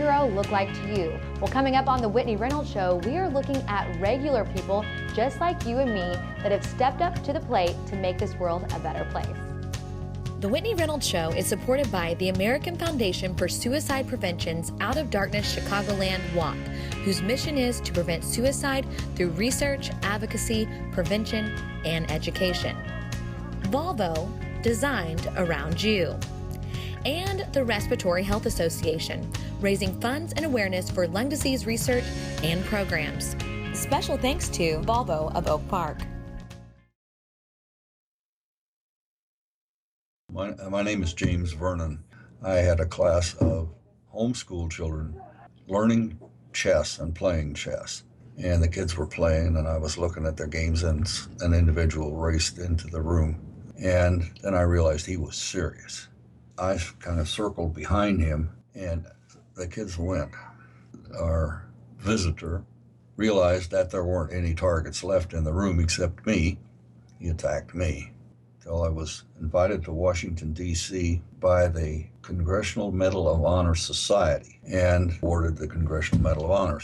hero look like to you? Well, coming up on the Whitney Reynolds Show, we are looking at regular people just like you and me that have stepped up to the plate to make this world a better place. The Whitney Reynolds Show is supported by the American Foundation for Suicide Prevention's Out of Darkness Chicagoland Walk, whose mission is to prevent suicide through research, advocacy, prevention, and education. Volvo, designed around you. And the Respiratory Health Association, raising funds and awareness for lung disease research and programs. Special thanks to Volvo of Oak Park. My name is James Vernon. I had a class of homeschool children learning chess and playing chess. And the kids were playing, and I was looking at their games, and an individual raced into the room. And then I realized he was serious. I kind of circled behind him, and the kids went. Our visitor realized that there weren't any targets left in the room except me. He attacked me. Till I was invited to Washington, D.C. by the Congressional Medal of Honor Society and awarded the Congressional Medal of Honor.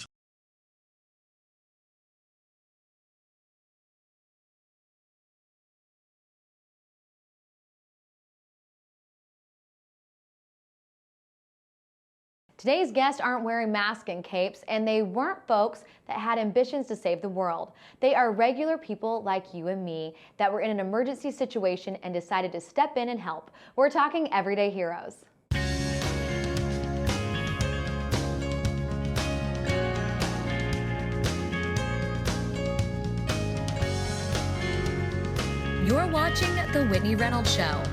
Today's guests aren't wearing masks and capes, and they weren't folks that had ambitions to save the world. They are regular people like you and me that were in an emergency situation and decided to step in and help. We're talking everyday heroes. You're watching The Whitney Reynolds Show.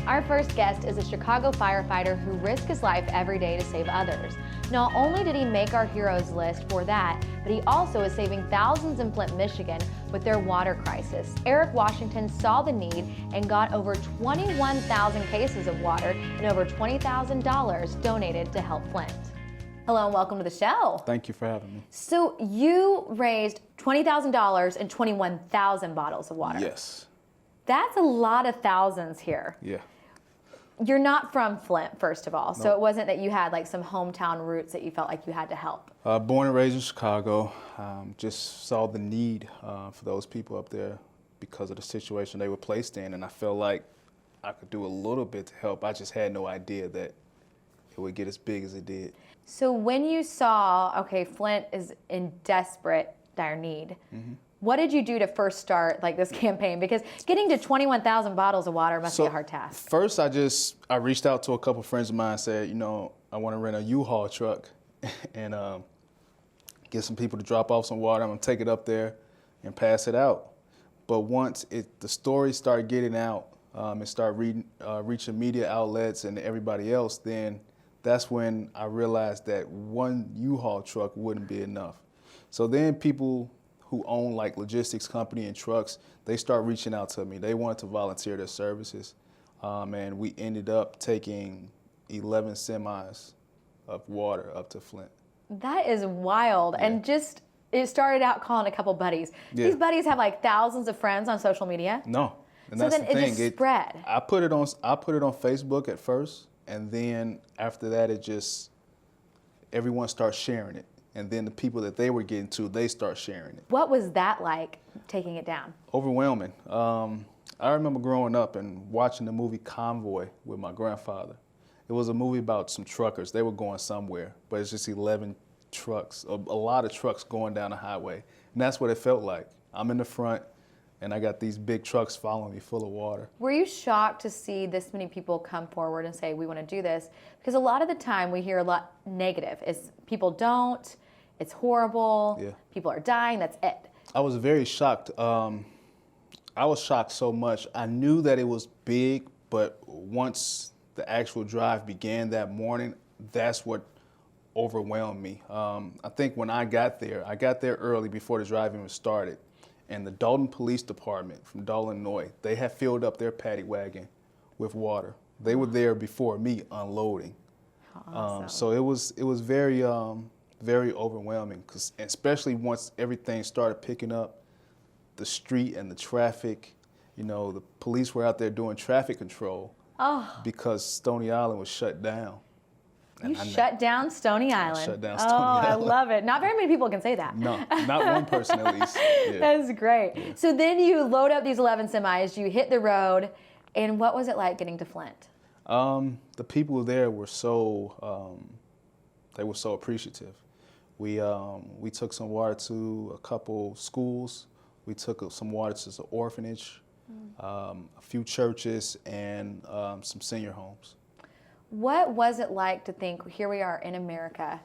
Our first guest is a Chicago firefighter who risks his life every day to save others. Not only did he make our heroes list for that, but he also is saving thousands in Flint, Michigan with their water crisis. Eric Washington saw the need and got over 21,000 cases of water and over $20,000 donated to help Flint. Hello and welcome to the show. Thank you for having me. So you raised $20,000 and 21,000 bottles of water. Yes. That's a lot of thousands here. Yeah. You're not from Flint, first of all, so Nope. it wasn't that you had like some hometown roots that you felt like you had to help. Born and raised in Chicago, just saw the need for those people up there because of the situation they were placed in, and I felt like I could do a little bit to help. I just had no idea that it would get as big as it did. So when you saw, okay, Flint is in desperate, dire need, what did you do to first start like this campaign? Because getting to 21,000 bottles of water must be a hard task. First, I reached out to a couple friends of mine and said, you know, I want to rent a U-Haul truck and get some people to drop off some water. I'm going to take it up there and pass it out. But once the story started getting out and started reaching media outlets and everybody else, then that's when I realized that one U-Haul truck wouldn't be enough. So then people who own like logistics company and trucks, they start reaching out to me. They wanted to volunteer their services. And we ended up taking 11 semis of water up to Flint. That is wild. Yeah. And just, it started out calling a couple buddies. Yeah. These buddies have like thousands of friends on social media. No, and so that's then the thing. It just spread. I put it on Facebook at first, and then after that, everyone starts sharing it. And then the people that they were getting to, they start sharing it. What was that like, taking it down? Overwhelming. I remember growing up and watching the movie Convoy with my grandfather. It was a movie about some truckers. They were going somewhere, but it's just 11 trucks, a lot of trucks going down the highway. And that's what it felt like. I'm in the front, and I got these big trucks following me full of water. Were you shocked to see this many people come forward and say, we want to do this? Because a lot of the time we hear a lot negative. Is people don't, it's horrible, people are dying, that's it. I was very shocked. I was shocked so much. I knew that it was big, but once the actual drive began that morning, that's what overwhelmed me. I think when I got there early before the drive even started, and the Dalton Police Department from Dalton, Illinois, they had filled up their paddy wagon with water. They were there before me unloading. Awesome. So it was very overwhelming, because especially once everything started picking up, the street and the traffic, The police were out there doing traffic control because Stony Island was shut down. You shut down Stony Island. Shut down Stony Island. I love it. Not very many people can say that. No, not one person at least. Yeah. That's great. Yeah. So then you load up these 11 semis, you hit the road, and what was it like getting to Flint? The people there were they were so appreciative. We took some water to a couple schools. We took some water to an orphanage, a few churches, and some senior homes. What was it like to think, here we are in America,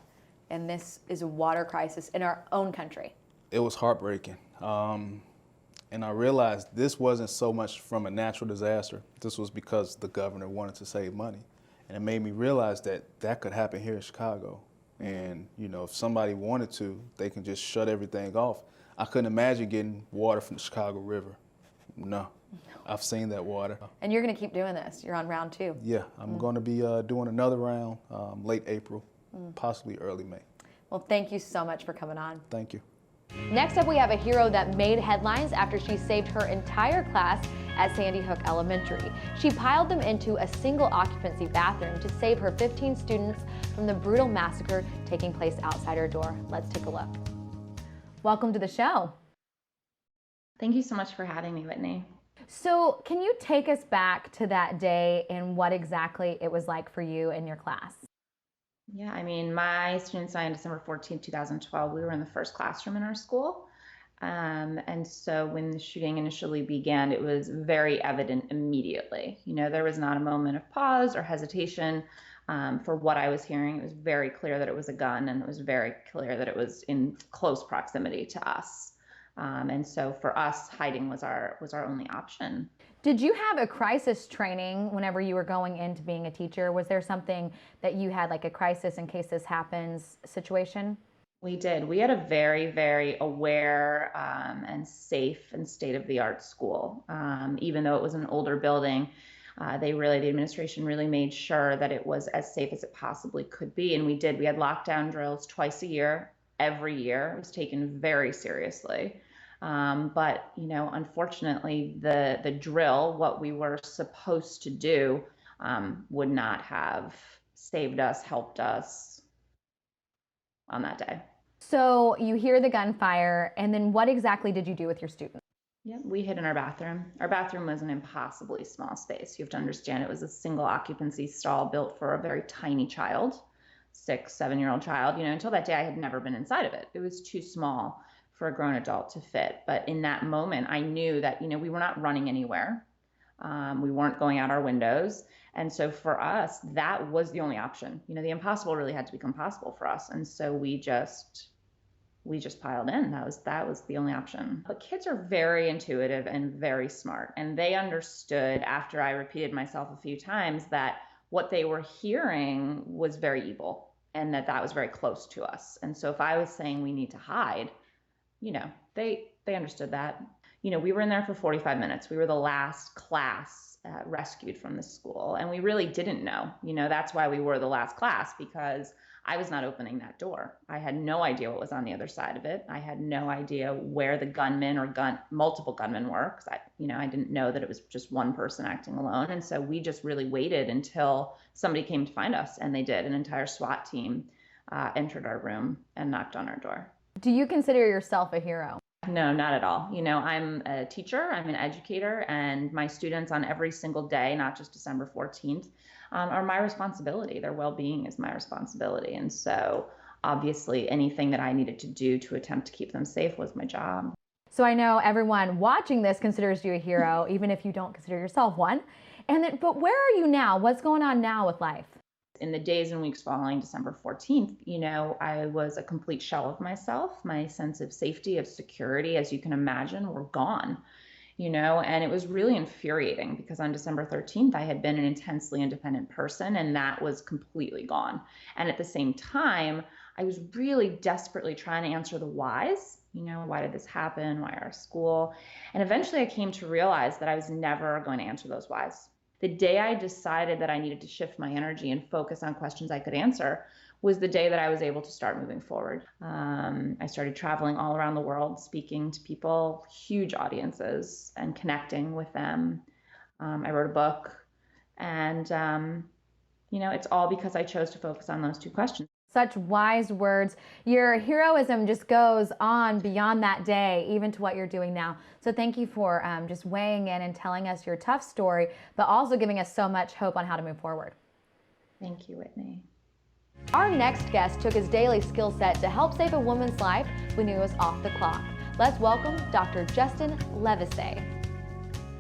and this is a water crisis in our own country? It was heartbreaking. And I realized this wasn't so much from a natural disaster. This was because the governor wanted to save money. And it made me realize that that could happen here in Chicago. And, if somebody wanted to, they can just shut everything off. I couldn't imagine getting water from the Chicago River. No. I've seen that water. And you're going to keep doing this. You're on round 2. Yeah, I'm going to be doing another round late April, possibly early May. Well, thank you so much for coming on. Thank you. Next up, we have a hero that made headlines after she saved her entire class at Sandy Hook Elementary. She piled them into a single occupancy bathroom to save her 15 students from the brutal massacre taking place outside her door. Let's take a look. Welcome to the show. Thank you so much for having me, Whitney. So can you take us back to that day and what exactly it was like for you and your class? Yeah, my students died on December 14th, 2012. We were in the first classroom in our school. And so when the shooting initially began, it was very evident immediately. There was not a moment of pause or hesitation for what I was hearing. It was very clear that it was a gun, and it was very clear that it was in close proximity to us. And so for us, hiding was our only option. Did you have a crisis training whenever you were going into being a teacher? Was there something that you had, like a crisis in case this happens situation? We did. We had a very, very aware and safe and state-of-the-art school. Even though it was an older building, the administration really made sure that it was as safe as it possibly could be. And we did. We had lockdown drills twice a year, every year. It was taken very seriously. But, unfortunately, the drill, what we were supposed to do, would not have saved us, helped us on that day. So you hear the gunfire, and then what exactly did you do with your students? Yeah, we hid in our bathroom. Our bathroom was an impossibly small space. You have to understand, it was a single occupancy stall built for a very tiny child, 6-7-year-old child. Until that day, I had never been inside of it. It was too small for a grown adult to fit. But in that moment, I knew that, we were not running anywhere. We weren't going out our windows. And so for us, that was the only option. The impossible really had to become possible for us. And so we just piled in. That was the only option. But kids are very intuitive and very smart. And they understood, after I repeated myself a few times, that what they were hearing was very evil, and that was very close to us. And so if I was saying we need to hide, they understood that. We were in there for 45 minutes. We were the last class rescued from the school, and we really didn't know. That's why we were the last class, because I was not opening that door. I had no idea what was on the other side of it. I had no idea where the gunmen or multiple gunmen were, because I didn't know that it was just one person acting alone. And so we just really waited until somebody came to find us, and they did. An entire SWAT team entered our room and knocked on our door. Do you consider yourself a hero? No, not at all. I'm a teacher, I'm an educator, and my students on every single day, not just December 14th, are my responsibility. Their well-being is my responsibility. And so obviously anything that I needed to do to attempt to keep them safe was my job. So I know everyone watching this considers you a hero, even if you don't consider yourself one. But where are you now? What's going on now with life? In the days and weeks following December 14th, I was a complete shell of myself. My sense of safety, of security, as you can imagine, were gone. And it was really infuriating, because on December 13th, I had been an intensely independent person, and that was completely gone. And at the same time, I was really desperately trying to answer the whys. Why did this happen? Why our school? And eventually I came to realize that I was never going to answer those whys. The day I decided that I needed to shift my energy and focus on questions I could answer was the day that I was able to start moving forward. I started traveling all around the world, speaking to people, huge audiences, and connecting with them. I wrote a book, and it's all because I chose to focus on those two questions. Such wise words. Your heroism just goes on beyond that day, even to what you're doing now. So thank you for just weighing in and telling us your tough story, but also giving us so much hope on how to move forward. Thank you, Whitney. Our next guest took his daily skill set to help save a woman's life when he was off the clock. Let's welcome Dr. Justin Levisay.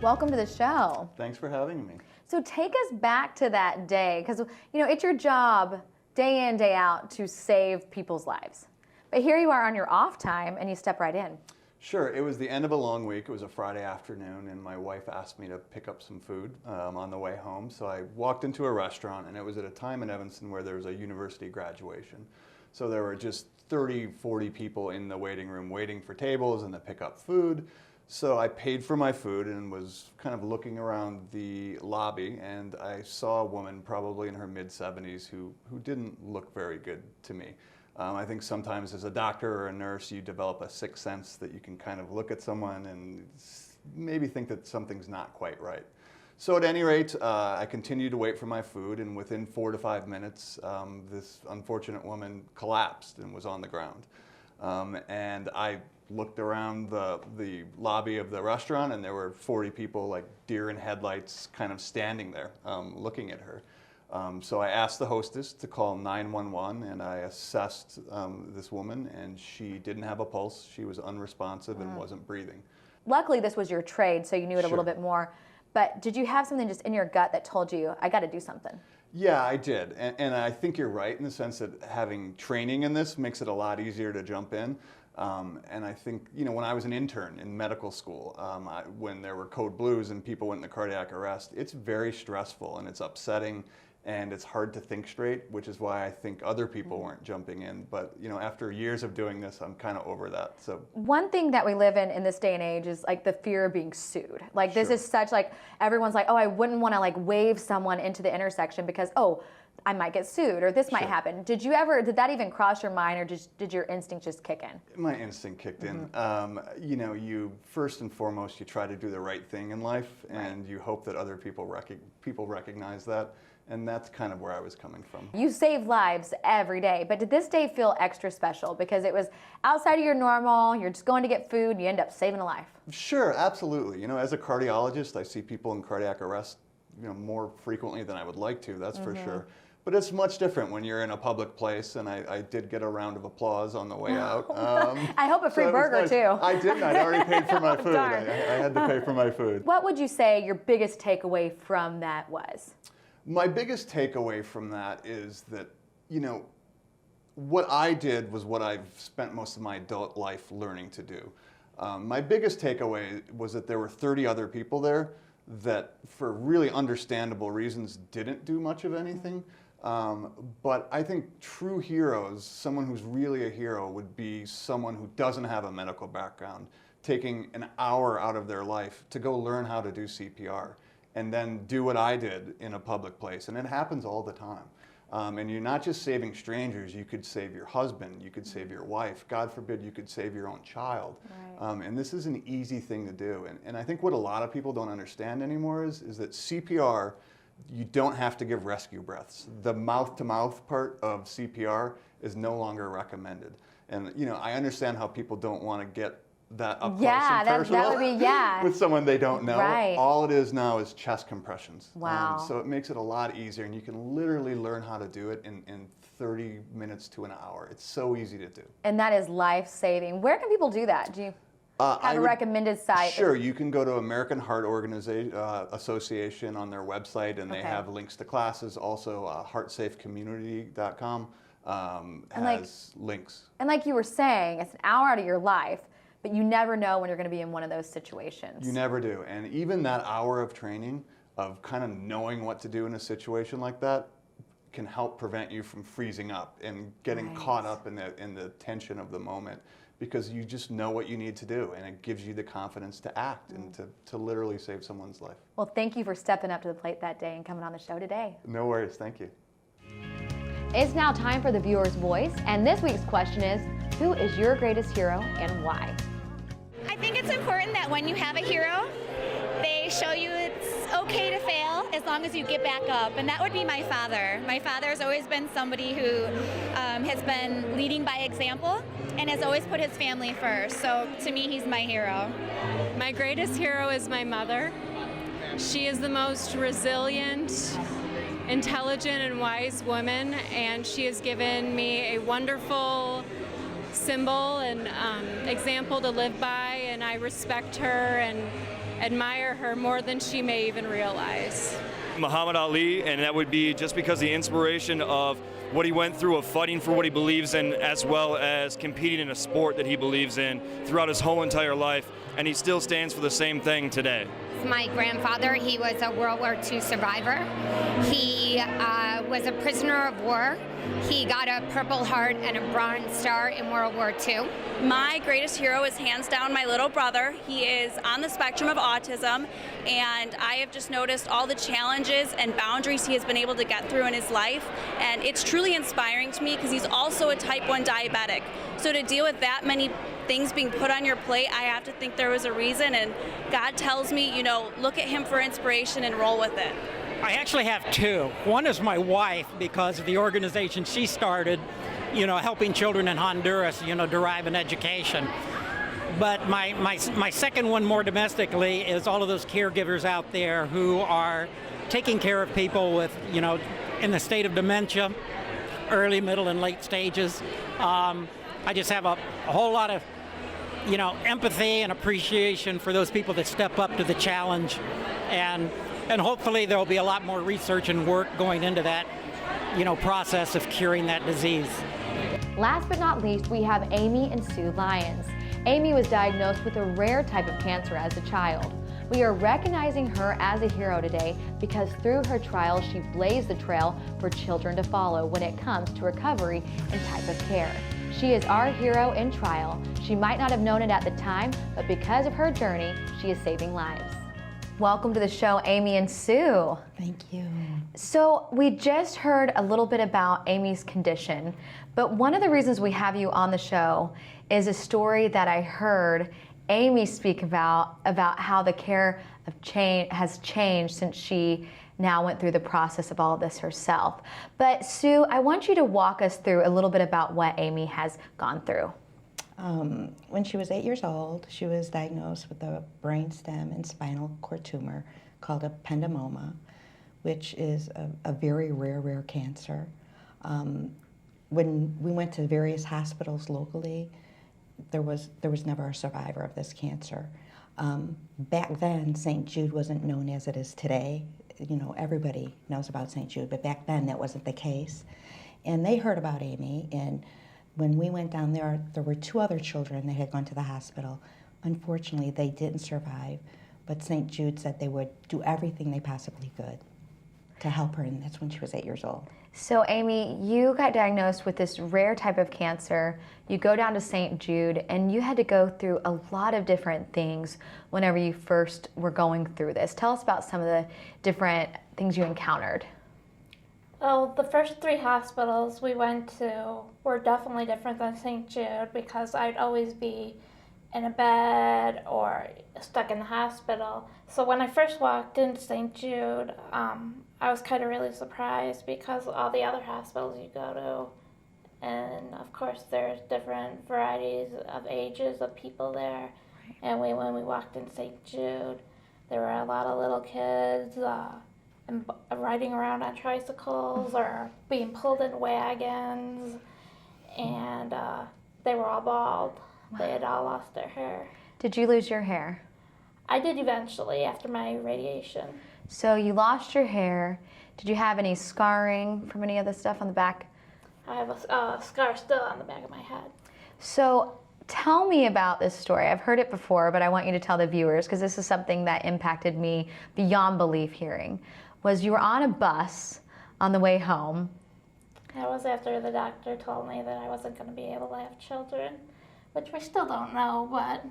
Welcome to the show. Thanks for having me. So take us back to that day, because it's your job day in, day out to save people's lives. But here you are on your off time and you step right in. Sure, it was the end of a long week. It was a Friday afternoon and my wife asked me to pick up some food on the way home. So I walked into a restaurant and it was at a time in Evanston where there was a university graduation. So there were just 30, 40 people in the waiting room waiting for tables and to pick up food. So I paid for my food and was kind of looking around the lobby and I saw a woman probably in her mid-70s who didn't look very good to me. I think sometimes as a doctor or a nurse you develop a sixth sense that you can kind of look at someone and maybe think that something's not quite right. So at any rate, I continued to wait for my food and within 4 to 5 minutes this unfortunate woman collapsed and was on the ground. And I looked around the lobby of the restaurant and there were 40 people like deer in headlights kind of standing there looking at her. So I asked the hostess to call 911 and I assessed this woman and she didn't have a pulse. She was unresponsive and wasn't breathing. Luckily this was your trade, so you knew it a Sure. little bit more. But did you have something just in your gut that told you, I got to do something? Yeah, I did. And I think you're right in the sense that having training in this makes it a lot easier to jump in. And I think, when I was an intern in medical school, when there were code blues and people went into cardiac arrest, it's very stressful and it's upsetting and it's hard to think straight, which is why I think other people weren't jumping in. But, after years of doing this, I'm kind of over that. So one thing that we live in this day and age is like the fear of being sued. Like this Sure. is such like, everyone's like, oh, I wouldn't want to like wave someone into the intersection because, oh, I might get sued or this might Sure. happen. Did that even cross your mind or did your instinct just kick in? My instinct kicked in. You first and foremost, you try to do the right thing in life and you hope that other people recognize that. And that's kind of where I was coming from. You save lives every day, but did this day feel extra special because it was outside of your normal, you're just going to get food and you end up saving a life? Sure, absolutely. As a cardiologist, I see people in cardiac arrest, more frequently than I would like to, that's for sure. But it's much different when you're in a public place, and I did get a round of applause on the way out. I hope a free burger nice. too. I didn't, I'd already paid for my food. Darn. I had to pay for my food. What would you say your biggest takeaway from that was? My biggest takeaway from that is that, what I did was what I've spent most of my adult life learning to do. My biggest takeaway was that there were 30 other people there that, for really understandable reasons, didn't do much of anything. But I think true heroes, someone who's really a hero, would be someone who doesn't have a medical background, taking an hour out of their life to go learn how to do CPR. And then do what I did in a public place. And it happens all the time. And you're not just saving strangers, you could save your husband, you could save your wife, God forbid you could save your own child. Right. And this is an easy thing to do. And I think what a lot of people don't understand anymore is that CPR, you don't have to give rescue breaths. The mouth-to-mouth part of CPR is no longer recommended. And I understand how people don't want to get that up close and personal that would be, with someone they don't know. Right. All it is now is chest compressions. Wow. So it makes it a lot easier, and you can literally learn how to do it in 30 minutes to an hour. It's so easy to do. And that is life-saving. Where can people do that? Do you have a recommended site? Sure, you can go to American Heart Association on their website, and they have links to classes. Also, heartsafecommunity.com has links. And like you were saying, it's an hour out of your life. But you never know when you're going to be in one of those situations. You never do. And even that hour of training, of kind of knowing what to do in a situation like that, can help prevent you from freezing up and getting caught up in the tension of the moment. because you just know what you need to do, and it gives you the confidence to act and to literally save someone's life. Well, thank you for stepping up to the plate that day and coming on the show today. No worries, thank you. It's now time for the viewer's voice, and this week's question is, who is your greatest hero and why? I think it's important that when you have a hero, they show you it's okay to fail as long as you get back up, and that would be my father. My father has always been somebody who has been leading by example and has always put his family first, so to me he's my hero. My greatest hero is my mother. She is the most resilient, intelligent, and wise woman, and she has given me a wonderful symbol and example to live by, and I respect her and admire her more than she may even realize. Muhammad Ali, and that would be just because the inspiration of what he went through of fighting for what he believes in, as well as competing in a sport that he believes in throughout his whole entire life, and he still stands for the same thing today. My grandfather, he was a World War II survivor. He was a prisoner of war. He got a Purple Heart and a Bronze Star in World War II. My greatest hero is hands down my little brother. He is on the spectrum of autism, and I have just noticed all the challenges and boundaries he has been able to get through in his life, and it's truly inspiring to me because he's also a type 1 diabetic. So to deal with that many things being put on your plate, I have to think there was a reason, and God tells me, you know, look at him for inspiration and roll with it. I actually have two. One is my wife, because of the organization she started, you know, helping children in Honduras, you know, derive an education. But my second one, more domestically, is all of those caregivers out there who are taking care of people with, you know, in the state of dementia, early, middle, and late stages. I just have a whole lot of, you know, empathy and appreciation for those people that step up to the challenge, and hopefully there'll be a lot more research and work going into that, you know, process of curing that disease. Last but not least, we have Amy and Sue Lyons. Amy was diagnosed with a rare type of cancer as a child. We are recognizing her as a hero today because through her trial, she blazed the trail for children to follow when it comes to recovery and type of care. She is our hero in trial. She might not have known it at the time, but because of her journey, she is saving lives. Welcome to the show, Amy and Sue. Thank you. So we just heard a little bit about Amy's condition, but one of the reasons we have you on the show is a story that I heard Amy speak about how the care of has changed since she now went through the process of all of this herself. But Sue, I want you to walk us through a little bit about what Amy has gone through. When she was 8 years old, she was diagnosed with a brainstem and spinal cord tumor called a ependymoma, which is a very rare cancer. When we went to various hospitals locally, there was never a survivor of this cancer. Back then, St. Jude wasn't known as it is today. You know, everybody knows about St. Jude, but back then that wasn't the case. And they heard about Amy, and when we went down there, there were 2 other children that had gone to the hospital. Unfortunately, they didn't survive, but St. Jude said they would do everything they possibly could to help her, and that's when she was 8 years old. So Amy, you got diagnosed with this rare type of cancer. You go down to St. Jude, and you had to go through a lot of different things whenever you first were going through this. Tell us about some of the different things you encountered. Well, the first 3 hospitals we went to were definitely different than St. Jude because I'd always be in a bed or stuck in the hospital. So when I first walked into St. Jude, I was kind of really surprised because all the other hospitals you go to, and of course there's different varieties of ages of people there. And when we walked in St. Jude, there were a lot of little kids and riding around on tricycles or being pulled in wagons, and they were all bald. Wow. They had all lost their hair. Did you lose your hair? I did eventually after my radiation. So you lost your hair. Did you have any scarring from any of the stuff on the back? I have a scar still on the back of my head. So tell me about this story. I've heard it before, but I want you to tell the viewers because this is something that impacted me beyond belief hearing. Was you were on a bus on the way home. That was after the doctor told me that I wasn't going to be able to have children. which we still don't know, but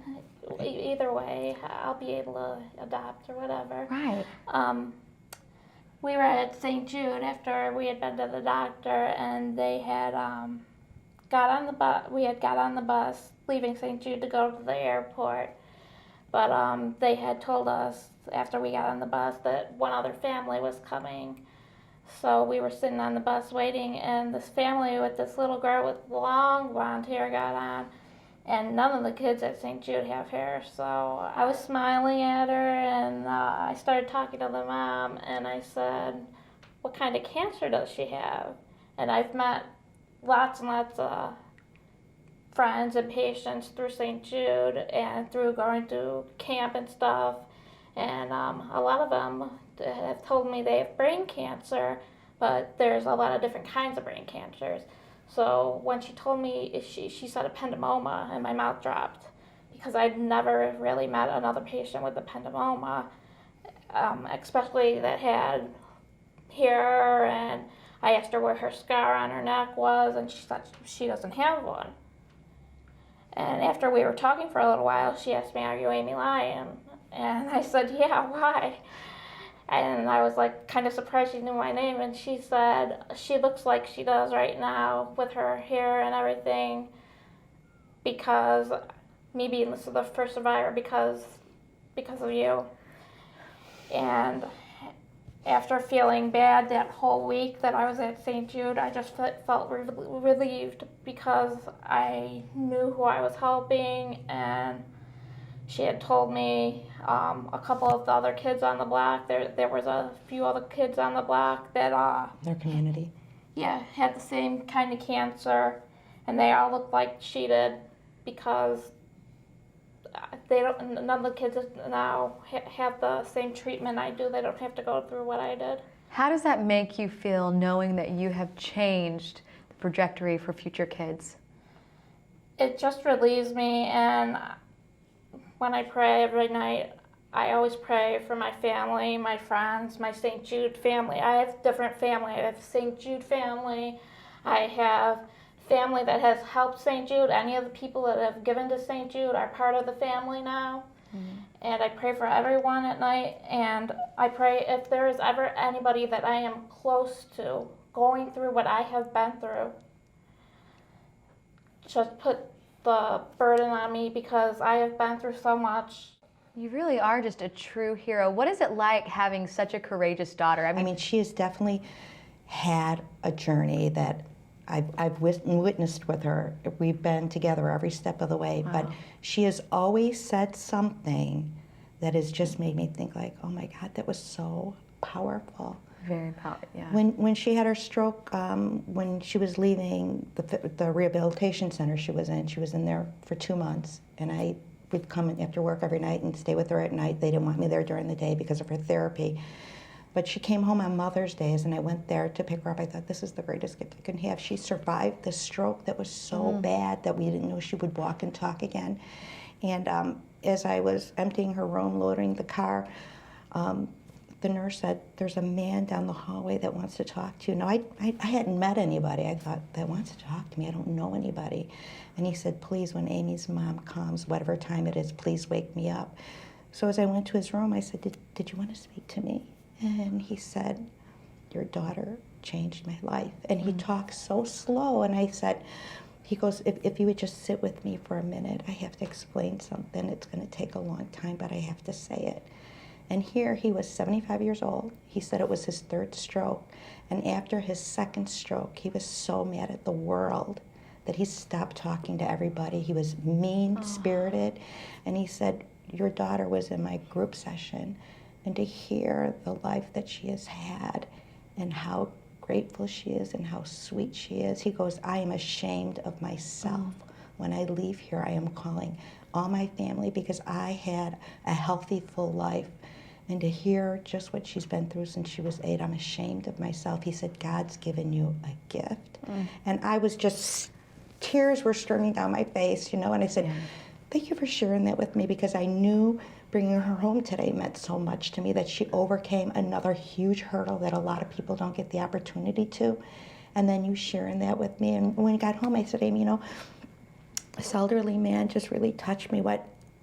either way, I'll be able to adopt or whatever. Right. We were at St. Jude after we had been to the doctor, and they had got on the bus. We had got on the bus leaving St. Jude to go to the airport, but they had told us after we got on the bus that one other family was coming. So we were sitting on the bus waiting, and this family with this little girl with long blonde hair got on, and none of the kids at St. Jude have hair. So I was smiling at her, and I started talking to the mom, and I said, what kind of cancer does she have? And I've met lots and lots of friends and patients through St. Jude and through going to camp and stuff, and a lot of them have told me they have brain cancer, but there's a lot of different kinds of brain cancers. So when she told me, she said ependymoma, and my mouth dropped, because I'd never really met another patient with ependymoma, especially that had hair, and I asked her where her scar on her neck was, and she said she doesn't have one. And after we were talking for a little while, she asked me, are you Amy Lyon? And I said, yeah, why? And I was like kind of surprised she knew my name, and she said she looks like she does right now with her hair and everything, because me being the first survivor because of you. And after feeling bad that whole week that I was at St. Jude, I just felt relieved, because I knew who I was helping, and she had told me a couple of the other kids on the block, there was a few other kids on the block that Their community. Yeah, had the same kind of cancer, and they all looked like she did, because none of the kids now have the same treatment I do. They don't have to go through what I did. How does that make you feel, knowing that you have changed the trajectory for future kids? It just relieves me, and when I pray every night, I always pray for my family, my friends, my St. Jude family. I have different family. I have St. Jude family. I have family that has helped St. Jude. Any of the people that have given to St. Jude are part of the family now. Mm-hmm. And I pray for everyone at night. And I pray if there is ever anybody that I am close to going through what I have been through, just put the burden on me, because I have been through so much. You really are just a true hero. What is it like having such a courageous daughter? I mean, she has definitely had a journey that I've witnessed with her. We've been together every step of the way, wow. But she has always said something that has just made me think like, oh my God, that was so powerful. Very powerful, yeah. When she had her stroke, when she was leaving the rehabilitation center she was in there for 2 months, and I would come in after work every night and stay with her at night. They didn't want me there during the day because of her therapy. But she came home on Mother's Days, and I went there to pick her up. I thought, this is the greatest gift I can have. She survived the stroke that was so bad that we didn't know she would walk and talk again. And as I was emptying her room, loading the car, the nurse said, there's a man down the hallway that wants to talk to you. Now, I hadn't met anybody. I thought, that wants to talk to me? I don't know anybody. And he said, please, when Amy's mom comes, whatever time it is, please wake me up. So as I went to his room, I said, did you want to speak to me? And he said, your daughter changed my life. And he talked so slow, and I said, he goes, if you would just sit with me for a minute, I have to explain something. It's going to take a long time, but I have to say it. And here he was 75 years old. He said it was his 3rd stroke. And after his 2nd stroke, he was so mad at the world that he stopped talking to everybody. He was mean-spirited. And he said, your daughter was in my group session. And to hear the life that she has had and how grateful she is and how sweet she is, he goes, I am ashamed of myself. When I leave here, I am calling all my family, because I had a healthy, full life. And to hear just what she's been through since she was 8, I'm ashamed of myself. He said, God's given you a gift. And I was just, tears were streaming down my face, and I said, thank you for sharing that with me, because I knew bringing her home today meant so much to me, that she overcame another huge hurdle that a lot of people don't get the opportunity to. And then you sharing that with me. And when we got home, I said, Amy, this elderly man just really touched me,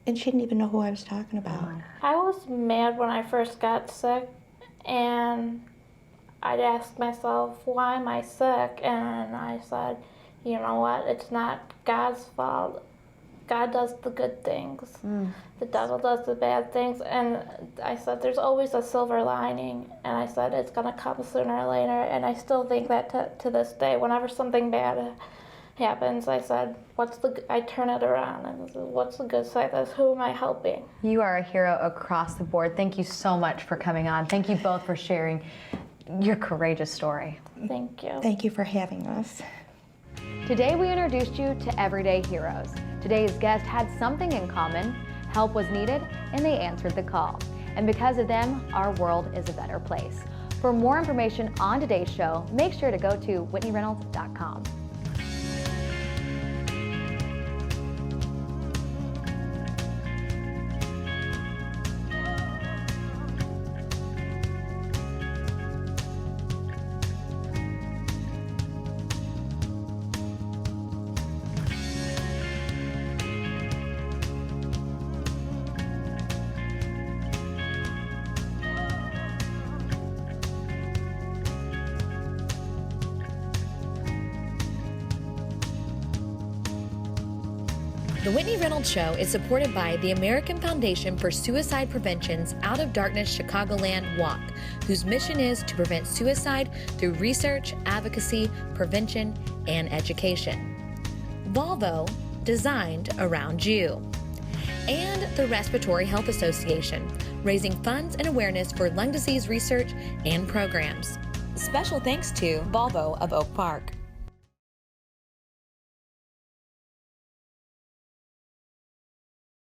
and she didn't even know who I was talking about. I was mad when I first got sick, and I'd ask myself, why am I sick? And I said, you know what, it's not God's fault. God does the good things. The devil does the bad things. And I said, there's always a silver lining. And I said, it's going to come sooner or later. And I still think that to this day, whenever something bad happens, I said, I turn it around and said, what's the good side of this? Who am I helping? You are a hero across the board. Thank you so much for coming on. Thank you both for sharing your courageous story. Thank you. Thank you for having us. Today we introduced you to everyday heroes. Today's guest had something in common. Help was needed, and they answered the call. And because of them, our world is a better place. For more information on today's show, make sure to go to whitneyreynolds.com. The Whitney Reynolds Show is supported by the American Foundation for Suicide Prevention's Out of Darkness Chicagoland Walk, whose mission is to prevent suicide through research, advocacy, prevention, and education. Volvo, designed around you. And the Respiratory Health Association, raising funds and awareness for lung disease research and programs. Special thanks to Volvo of Oak Park.